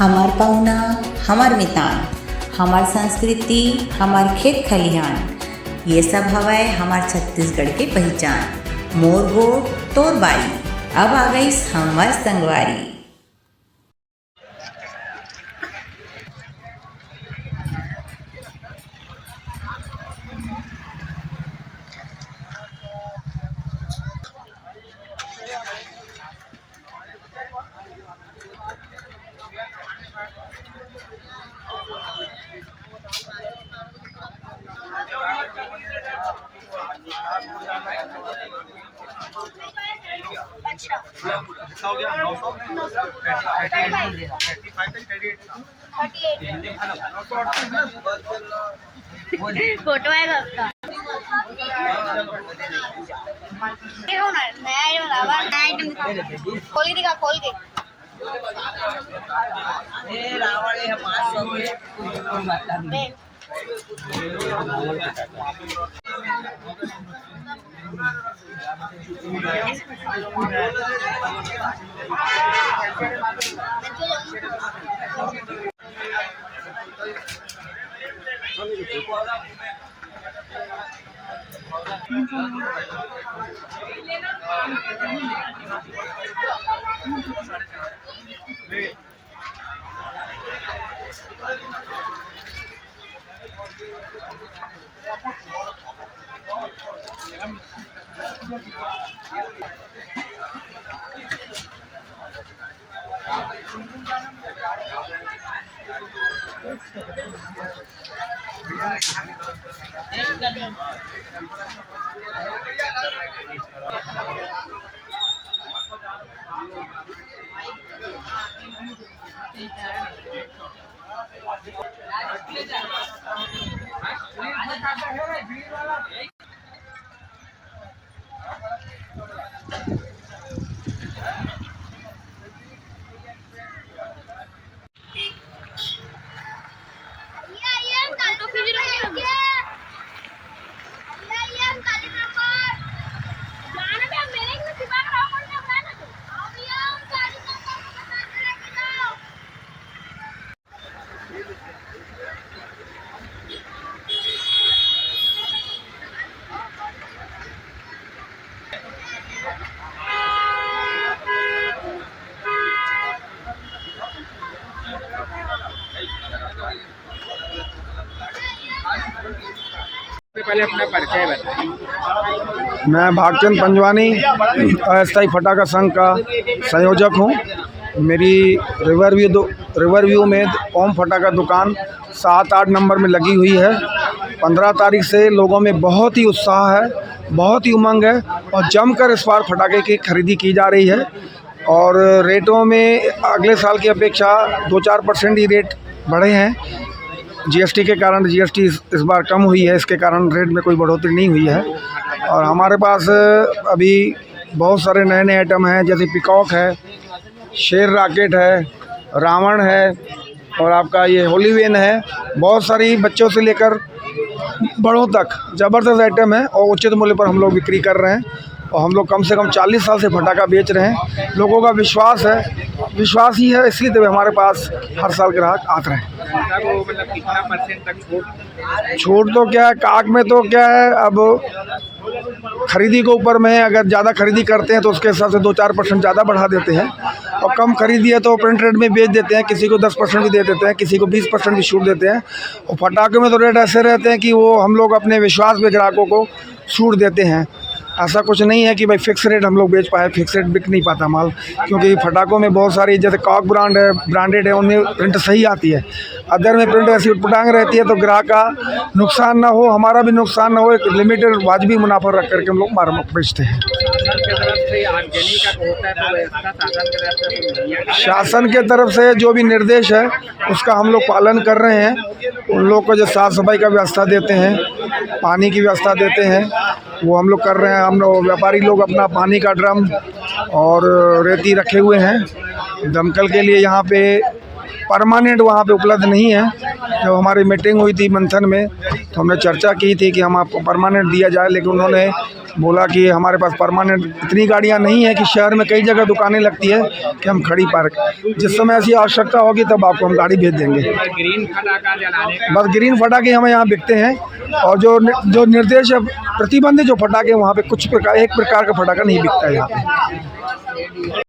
हमार पहुना, हमार मितान, हमार संस्कृति, हमार खेत खलिहान, ये सब हवाए हमार छत्तीसगढ़ के पहचान। मोर गोठ तोर बारी, अब आ गई हमार संगवारी। फोटो आएगा उसका। नया आइटम खोल के दिखा, खोल के। पहले अपना परिचय बताएं। मैं भागचंद पंजवानी अस्थायी फटाखा संघ का संयोजक हूँ। मेरी रिवरव्यू में ओम फटाखा दुकान 7-8 नंबर में लगी हुई है। 15 तारीख से लोगों में बहुत ही उत्साह है, बहुत ही उमंग है और जमकर इस बार फटाखे की खरीदी की जा रही है। और रेटों में अगले साल की अपेक्षा 2-4% ही रेट बढ़े हैं। जीएसटी के कारण जीएसटी इस बार कम हुई है, इसके कारण रेट में कोई बढ़ोतरी नहीं हुई है। और हमारे पास अभी बहुत सारे नए नए आइटम हैं, जैसे पिकॉक है, शेर रॉकेट है, रावण है और आपका ये होलीवेन है। बहुत सारी बच्चों से लेकर बड़ों तक ज़बरदस्त आइटम है और उचित मूल्य पर हम लोग बिक्री कर रहे हैं। और हम लोग कम से कम 40 साल से फटाखा बेच रहे हैं। लोगों का विश्वास है, विश्वास ही है, इसलिए तो हमारे पास हर साल ग्राहक आते रहे। मतलब कितना % तक छूट तो क्या है, काक में तो क्या है, अब खरीदी के ऊपर में अगर ज़्यादा खरीदी करते हैं तो उसके हिसाब से 2-4% ज़्यादा बढ़ा देते हैं। और कम खरीदी है तो प्रिंट रेट में बेच देते हैं, किसी को 10% भी दे देते हैं, किसी को 20% भी छूट देते हैं। और पटाखे में तो रेट ऐसे रहते हैं कि वो हम लोग अपने विश्वास में ग्राहकों को छूट देते हैं। ऐसा कुछ नहीं है कि भाई फिक्स रेट हम लोग बेच पाए, फिक्स रेट बिक नहीं पाता माल, क्योंकि फटाखों में बहुत सारी जैसे कॉक ब्रांड है, ब्रांडेड है, उनमें प्रिंट सही आती है। अदर में प्रिंट ऐसी उटपटांग रहती है तो ग्राहक का नुकसान ना हो, हमारा भी नुकसान ना हो, एक लिमिटेड वाजबी मुनाफा रख करके हम लोग मार बेचते हैं। शासन के तरफ से जो भी निर्देश है उसका हम लोग पालन कर रहे हैं। उन लोग को जो साफ़ सफाई का व्यवस्था देते हैं, पानी की व्यवस्था देते हैं, वो हम लोग कर रहे हैं। हम लोग व्यापारी लोग अपना पानी का ड्रम और रेती रखे हुए हैं। दमकल के लिए यहाँ पे परमानेंट वहाँ पे उपलब्ध नहीं है। जब हमारी मीटिंग हुई थी मंथन में तो हमने चर्चा की थी कि हम आपको परमानेंट दिया जाए, लेकिन उन्होंने बोला कि हमारे पास परमानेंट इतनी गाड़ियाँ नहीं है कि शहर में कई जगह दुकानें लगती है कि हम खड़ी पार्क, जिस समय ऐसी आवश्यकता होगी तब आपको हम गाड़ी भेज देंगे। ग्रीन फटाका जलाने का बस ग्रीन फटाके हमें यहाँ बिकते हैं, और जो निर्देश है प्रतिबंधित जो फटाके वहाँ पे कुछ प्रकार एक प्रकार का फटाका नहीं बिकता है यहाँ पे।